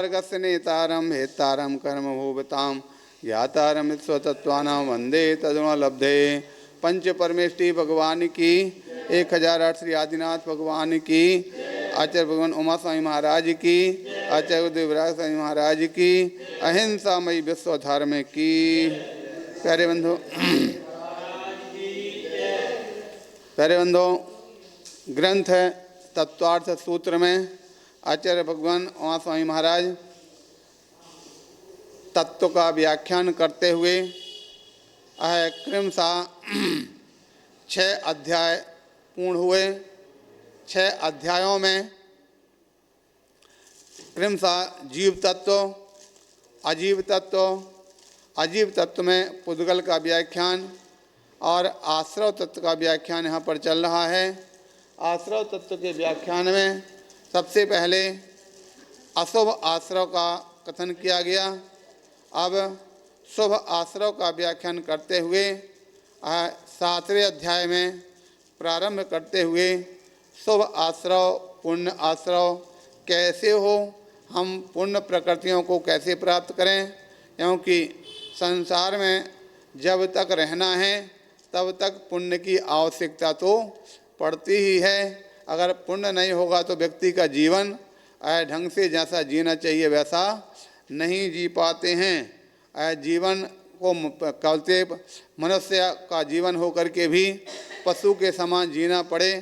वर्गस्य नेतारं हेतारं कर्म भूवतां ज्ञातारं स्वतत्वानां वंदे तदुणलब्धे। पंच परमेष्टि भगवान की 1008 श्री आदिनाथ भगवान की, आचार्य भगवान उमा स्वामी महाराज की, आचार्य देवराज स्वामी महाराज की, अहिंसा मई विश्व धर्म की। प्यारे बंधु, ग्रंथ तत्वार्थ सूत्र में आचार्य भगवान उमा स्वामी महाराज तत्व का व्याख्यान करते हुए क्रमशः 6 अध्याय पूर्ण हुए। 6 अध्यायों में क्रमशः जीव तत्व, अजीव तत्व, अजीव तत्व में पुद्गल का व्याख्यान और आश्रव तत्व का व्याख्यान यहाँ पर चल रहा है। आश्रव तत्व के व्याख्यान में सबसे पहले अशुभ आश्रव का कथन किया गया। अब शुभ आश्रव का व्याख्यान करते हुए 7वें अध्याय में प्रारंभ करते हुए शुभ आश्रव, पुण्य आश्रव कैसे हो, हम पुण्य प्रकृतियों को कैसे प्राप्त करें, क्योंकि संसार में जब तक रहना है तब तक पुण्य की आवश्यकता तो पड़ती ही है। अगर पुण्य नहीं होगा तो व्यक्ति का जीवन ढंग से जैसा जीना चाहिए वैसा नहीं जी पाते हैं। जीवन को कहते मनुष्य का जीवन होकर के भी पशु के समान जीना पड़े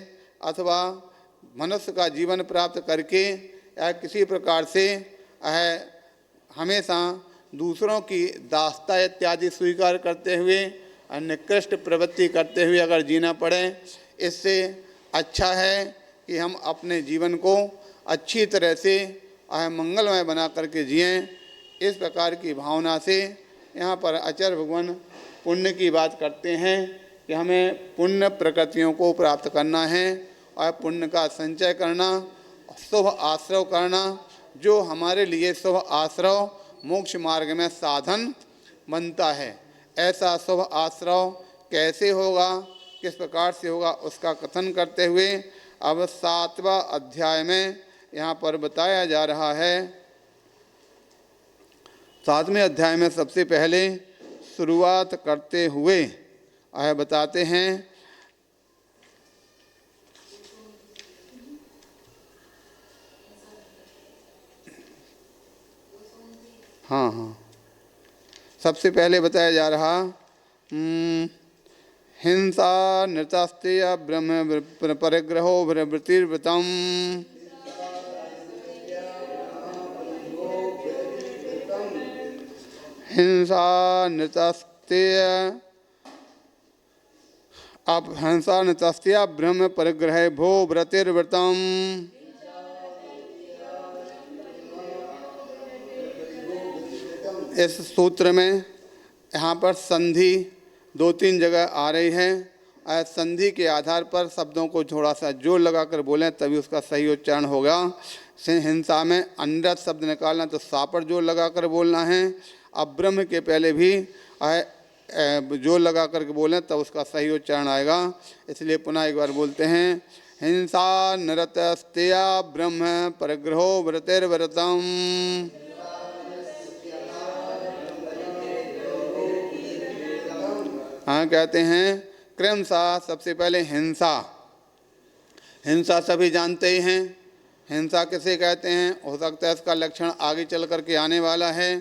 अथवा मनुष्य का जीवन प्राप्त करके किसी प्रकार से हमेशा दूसरों की दास्ता इत्यादि स्वीकार करते हुए निकृष्ट प्रवृत्ति करते हुए अगर जीना पड़े, इससे अच्छा है कि हम अपने जीवन को अच्छी तरह से मंगलमय बना करके जिएं। इस प्रकार की भावना से यहाँ पर आचार्य भगवान पुण्य की बात करते हैं कि हमें पुण्य प्रकृतियों को प्राप्त करना है और पुण्य का संचय करना, शुभ आश्रव करना, जो हमारे लिए शुभ आश्रव मोक्ष मार्ग में साधन बनता है। ऐसा शुभ आश्रव कैसे होगा, किस प्रकार से होगा, उसका कथन करते हुए अब 7वां अध्याय में यहाँ पर बताया जा रहा है। 7वें अध्याय में सबसे पहले शुरुआत करते हुए बताते हैं सबसे पहले बताया जा रहा हिंसा नृतस्तेय ब्रह्म परिग्रहो वृत्तिर्व्रतम। हिंसा नृतस्तेय ब्रह्म परिग्रह भो व्रतिर्व्रतम। इस सूत्र में यहाँ पर संधि 2-3 जगह आ रही है। संधि के आधार पर शब्दों को थोड़ा सा जोर लगाकर बोलें तभी उसका सही उच्चारण होगा। हिंसा में अनरत शब्द निकालना तो सा पर जोर लगाकर बोलना है। अब ब्रह्म के पहले भी जोर लगा करके बोलें तब उसका सही उच्चारण आएगा। इसलिए पुनः एक बार बोलते हैं, हिंसा नरतस्तेया ब्रह्म परिग्रहो व्रतिर्व्रतम। कहते हैं क्रमशः सबसे पहले हिंसा। हिंसा सभी जानते ही हैं। हिंसा किसे कहते हैं, हो सकता है इसका लक्षण आगे चल करके आने वाला है।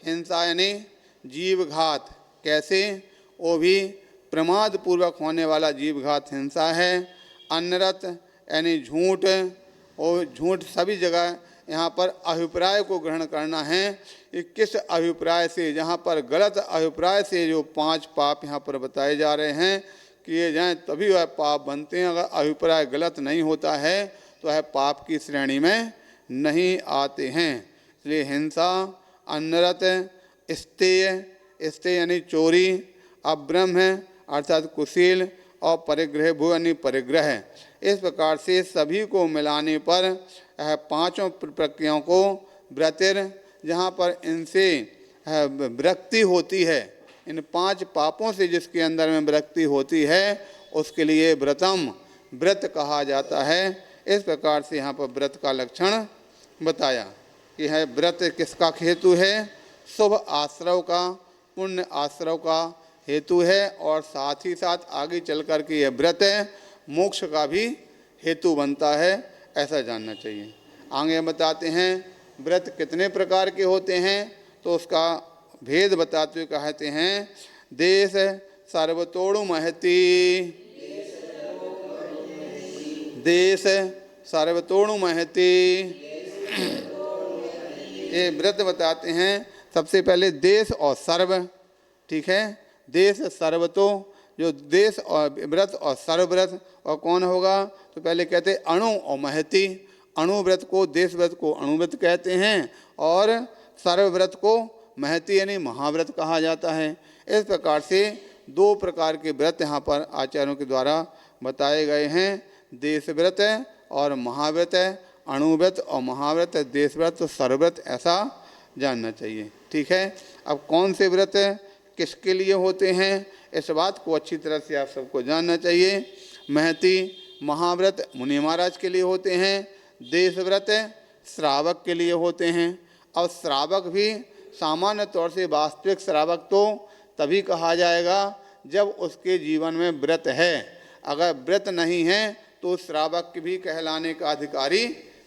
हिंसा यानी जीव घात। कैसे, वो भी प्रमाद पूर्वक होने वाला जीव घात हिंसा है। अनरत यानी झूठ, और झूठ सभी जगह यहाँ पर अभिप्राय को ग्रहण करना है कि किस अभिप्राय से, जहाँ पर गलत अभिप्राय से जो 5 पाप यहाँ पर बताए जा रहे हैं किए जाएं तभी वह पाप बनते हैं। अगर अभिप्राय गलत नहीं होता है तो वह पाप की श्रेणी में नहीं आते हैं। इसलिए हिंसा, अनरत, स्तेय, स्तेय यानी चोरी, अब्रह्म अर्थात कुशील, और परिग्रह भू यानी परिग्रह। इस प्रकार से सभी को मिलाने पर 5 प्रक्रियाओं को व्रतिर, जहाँ पर इनसे विरक्ति होती है, इन 5 पापों से जिसके अंदर में विरक्ति होती है उसके लिए व्रतम, व्रत कहा जाता है। इस प्रकार से यहाँ पर व्रत का लक्षण बताया कि है व्रत किसका हेतु है? शुभ आश्रव का, पुण्य आश्रव का हेतु है, और साथ ही साथ आगे चल कर के यह व्रत मोक्ष का भी हेतु बनता है, ऐसा जानना चाहिए। आगे बताते हैं व्रत कितने प्रकार के होते हैं, तो उसका भेद बताते हुए कहते हैं देश सर्वतोड़ु महति, देश सर्वतोड़ु महति। ये व्रत बताते हैं सबसे पहले देश और सर्व, ठीक है। देश सर्वतो, जो देश और व्रत और सर्वव्रत, और कौन होगा? तो पहले कहते अणु और महति। अणु व्रत को, देश व्रत को अणुव्रत कहते हैं, और सर्वव्रत को महति यानी महाव्रत कहा जाता है। इस प्रकार से दो प्रकार के व्रत यहाँ पर आचार्यों के द्वारा बताए गए हैं, देश व्रत और महाव्रत, अणुव्रत और महाव्रत, देश व्रत और सर्वव्रत, ऐसा जानना चाहिए, ठीक है। अब कौन से व्रत किसके लिए होते हैं, इस बात को अच्छी तरह से आप सबको जानना चाहिए। महति महाव्रत मुनि महाराज के लिए होते हैं, देश व्रत श्रावक के लिए होते हैं। और श्रावक भी सामान्य तौर से वास्तविक श्रावक तो तभी कहा जाएगा जब उसके जीवन में व्रत है। अगर व्रत नहीं है तो श्रावक भी कहलाने का अधिकारी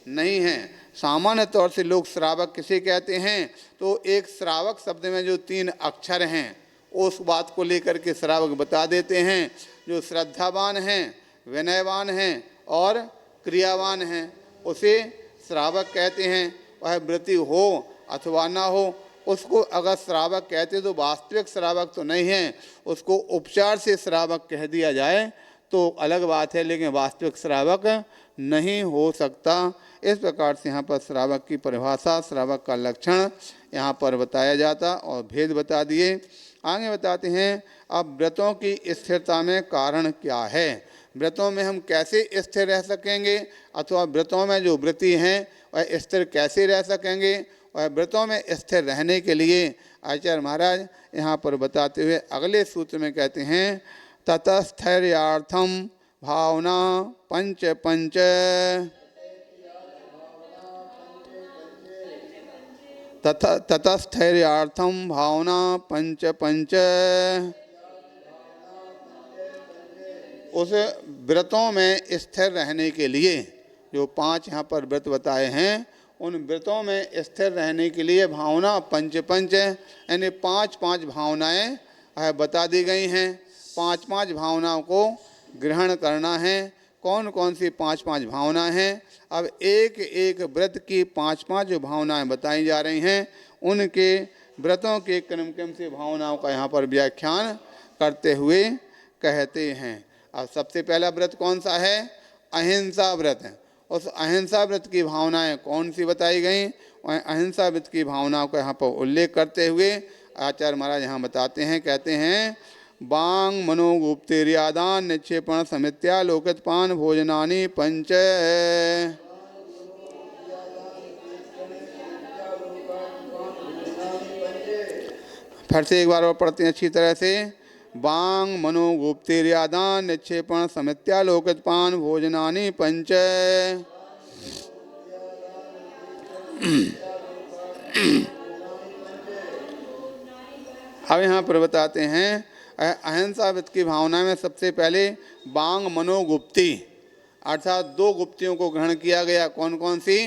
नहीं है। सामान्य तौर से लोग श्रावक किसे कहते हैं? तो एक श्रावक शब्द में जो 3 अक्षर हैं उस बात को लेकर के श्रावक बता देते हैं। जो श्रद्धावान हैं, विनयवान हैं और क्रियावान हैं, उसे श्रावक कहते हैं। वह व्रती हो अथवा ना हो, उसको अगर श्रावक कहते तो वास्तविक श्रावक तो नहीं है, उसको उपचार से श्रावक कह दिया जाए तो अलग बात है, लेकिन वास्तविक श्रावक नहीं हो सकता। इस प्रकार से यहाँ पर श्रावक की परिभाषा, श्रावक का लक्षण यहाँ पर बताया जाता और भेद बता दिए। आगे बताते हैं अब व्रतों की स्थिरता में कारण क्या है, व्रतों में हम कैसे स्थिर रह सकेंगे, अथवा व्रतों में जो व्रती हैं वह स्थिर कैसे रह सकेंगे। और व्रतों में स्थिर रहने के लिए आचार्य महाराज यहाँ पर बताते हुए अगले सूत्र में कहते हैं ततस्थैर्यार्थम भावना पंच पंच, ततस्थैर्यार्थम भावना पंच पंच। उस व्रतों में स्थिर रहने के लिए जो 5 यहाँ पर व्रत बताए हैं, उन व्रतों में स्थिर रहने के लिए भावना पंच पंच यानी 5-5 भावनाएं बता दी गई हैं। 5-5 भावनाओं को ग्रहण करना है। कौन कौन सी 5-5 भावनाएं हैं? अब एक एक व्रत की 5-5 जो भावनाएं बताई जा रही हैं, उनके व्रतों के क्रम से भावनाओं का यहाँ पर व्याख्यान करते हुए कहते हैं। अब सबसे पहला व्रत कौन सा है? अहिंसा व्रत है। उस अहिंसा व्रत की भावनाएं कौन सी बताई गई? अहिंसा व्रत की भावनाओं का यहाँ पर उल्लेख करते हुए आचार्य महाराज यहाँ बताते हैं, कहते हैं बांग मनोगुप्तेर्यादान निक्षेपण समित्या लोकतपान भोजनानि पंच। फिर से एक बार और पढ़ते हैं अच्छी तरह से। बांग मनोगुप्तेर्यादान निक्षेपण समित्या लोकतपान भोजनानि पंच। अब यहाँ पर बताते हैं अहिंसा व्रत की भावना में सबसे पहले बांग मनोगुप्ती अर्थात 2 गुप्तियों को ग्रहण किया गया। कौन कौन सी?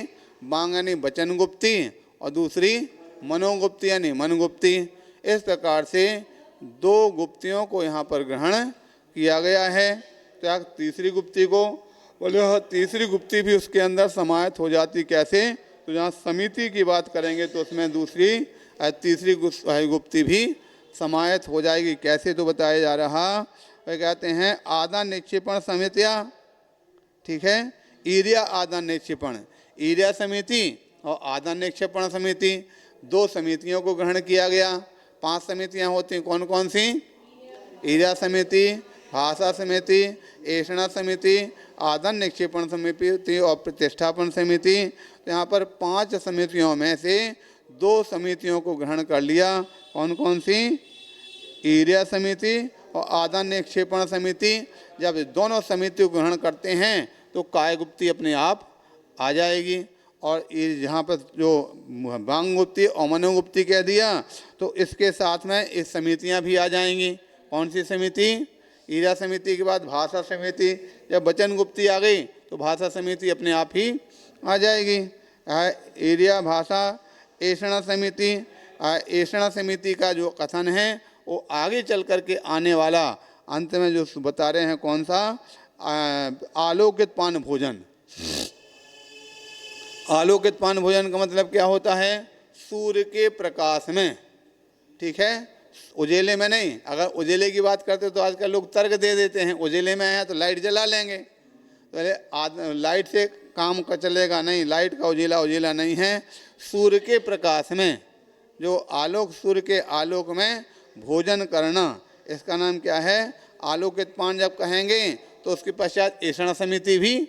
बांग यानी वचन गुप्ती और दूसरी मनोगुप्ती यानी मन गुप्ती। इस प्रकार से 2 गुप्तियों को यहाँ पर ग्रहण किया गया है। तो तीसरी गुप्ती को बोले, तीसरी गुप्ती भी उसके अंदर समाहित हो जाती। कैसे? तो जहाँ समिति की बात करेंगे तो उसमें तीसरी गुप्ती भी समाहित हो जाएगी। कैसे? तो बताया जा रहा, वे कहते हैं आदान निक्षेपण समितियाँ, ठीक है। ईर्या आदान निक्षेपण, ईर्या समिति और आदान निक्षेपण समिति, 2 समितियों को ग्रहण किया गया। 5 समितियाँ होती हैं। कौन कौन सी? ईर्या समिति, भाषा समिति, ऐषणा समिति, आदान निक्षेपण समिति और प्रतिष्ठापन समिति। तो यहाँ पर 5 समितियों में से 2 समितियों को ग्रहण कर लिया। कौन कौन सी? ईर्या समिति और आदान निक्षेपण समिति। जब दोनों समिति को ग्रहण करते हैं तो काय गुप्ती अपने आप आ जाएगी। और ये यहाँ पर जो वांगगुप्ती और मनोगुप्ती कह दिया तो इसके साथ में इस समितियाँ भी आ जाएंगी। कौन सी समिति? ईरा समिति के बाद भाषा समिति। जब वचन गुप्ती आ गई तो भाषा समिति अपने आप ही आ जाएगी। ईरिया भाषा ऐषणा समिति। ऐषणा समिति का जो कथन है वो आगे चल करके आने वाला अंत में जो बता रहे हैं कौन सा? आलोकित पान भोजन। आलोकित पान भोजन का मतलब क्या होता है? सूर्य के प्रकाश में, ठीक है, उजेले में नहीं। अगर उजेले की बात करते तो आजकल लोग तर्क दे देते हैं, उजेले में आया तो लाइट जला लेंगे। पहले लाइट से काम का चलेगा नहीं, लाइट का उजेला उजेला नहीं है। सूर्य के प्रकाश में जो आलोक, सूर्य के आलोक में भोजन करना, इसका नाम क्या है? आलोकित पान। जब कहेंगे तो उसके पश्चात ऐषणा समिति भी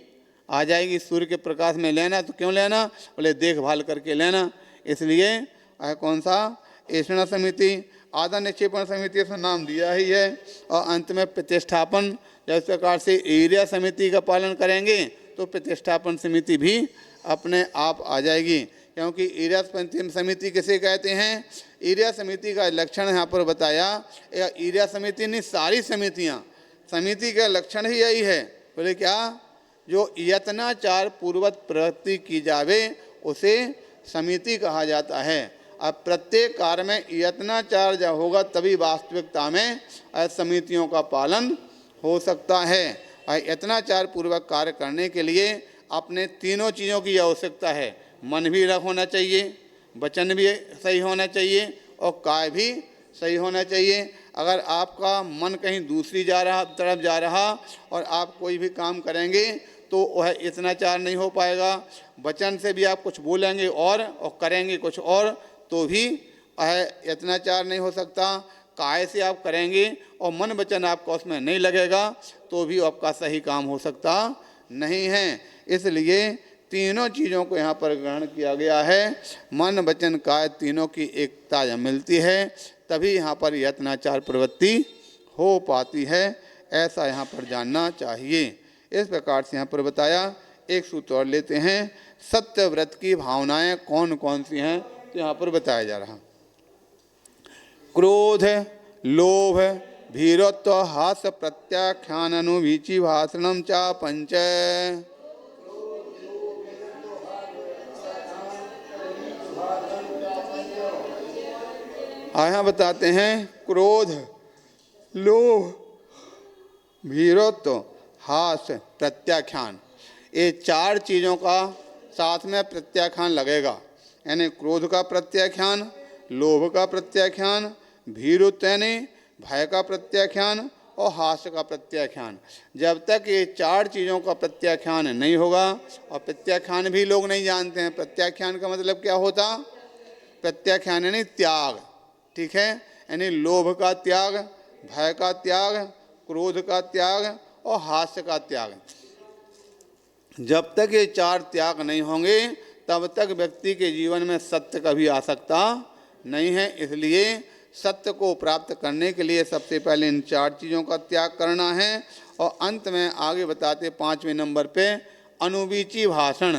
आ जाएगी। सूर्य के प्रकाश में लेना तो क्यों लेना? बोले देखभाल करके लेना, इसलिए कौन सा? ऐषणा समिति। आधा निक्षेपण समिति से नाम दिया ही है। और अंत में प्रतिष्ठापन। जिस प्रकार से ईरिया समिति का पालन करेंगे तो प्रतिष्ठापन समिति भी अपने आप आ जाएगी। क्योंकि ईरिया समिति किसे कहते हैं? ईरिया समिति का लक्षण यहाँ पर बताया। ईरिया समिति नहीं, सारी समितियाँ, समिति का लक्षण ही यही है। बोले क्या? जो यत्नाचार पूर्वक प्रवृत्ति की जावे उसे समिति कहा जाता है। अब प्रत्येक कार्य में यत्नाचार जब होगा तभी वास्तविकता में समितियों का पालन हो सकता है। यत्नाचार पूर्वक कार्य करने के लिए अपने तीनों चीज़ों की आवश्यकता है। मन भी रख होना चाहिए, वचन भी सही होना चाहिए और काय भी सही होना चाहिए। अगर आपका मन कहीं दूसरी तरफ जा रहा और आप कोई भी काम करेंगे तो वह यत्नाचार नहीं हो पाएगा। वचन से भी आप कुछ बोलेंगे और करेंगे कुछ और तो भी यत्नाचार नहीं हो सकता। काय से आप करेंगे और मन वचन आपका उसमें नहीं लगेगा तो भी आपका सही काम हो सकता नहीं है। इसलिए तीनों चीज़ों को यहाँ पर ग्रहण किया गया है। मन वचन काय तीनों की एकता जब मिलती है तभी यहाँ पर यत्नाचार प्रवृत्ति हो पाती है, ऐसा यहाँ पर जानना चाहिए। इस प्रकार से यहाँ पर बताया। एक सूत्र और लेते हैं। सत्य व्रत की भावनाएं कौन कौन सी हैं तो यहाँ पर बताया जा रहा। क्रोध, लोभ, भीरत्व, हास्य, प्रत्याख्यान, अनुवीची भाषणम चा पंच। यहाँ बताते हैं क्रोध, लोभ, भीरत्व, हास्य, प्रत्याख्यान, ये चार चीज़ों का साथ में प्रत्याख्यान लगेगा। यानी क्रोध का प्रत्याख्यान, लोभ का प्रत्याख्यान, भीरुत्व यानी भय का प्रत्याख्यान और हास्य का प्रत्याख्यान। जब तक ये चार चीज़ों का प्रत्याख्यान नहीं होगा, और प्रत्याख्यान भी लोग नहीं जानते हैं। प्रत्याख्यान का मतलब क्या होता? प्रत्याख्यान यानी त्याग, ठीक है। यानी लोभ का त्याग, भय का त्याग, क्रोध का त्याग और हास्य का त्याग। जब तक ये चार त्याग नहीं होंगे तब तक व्यक्ति के जीवन में सत्य कभी आ सकता नहीं है। इसलिए सत्य को प्राप्त करने के लिए सबसे पहले इन चार चीज़ों का त्याग करना है। और अंत में आगे बताते 5वें नंबर पे अनुवीची भाषण।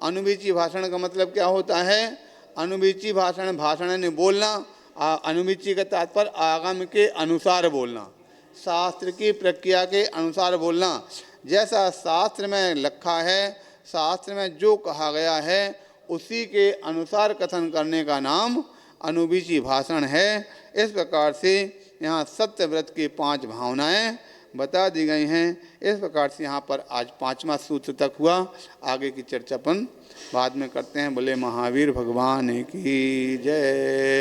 अनुवीची भाषण का मतलब क्या होता है? अनुवीची भाषण, भाषण ने बोलना। अनुवीची का तात्पर्य आगम के अनुसार बोलना, शास्त्र की प्रक्रिया के अनुसार बोलना। जैसा शास्त्र में लिखा है, शास्त्र में जो कहा गया है उसी के अनुसार कथन करने का नाम अनुवीची भाषण है। इस प्रकार से यहाँ सत्य व्रत की 5 भावनाएं बता दी गई हैं। इस प्रकार से यहाँ पर आज 5वां सूत्र तक हुआ। आगे की चर्चा अपन बाद में करते हैं। बोले महावीर भगवान की जय।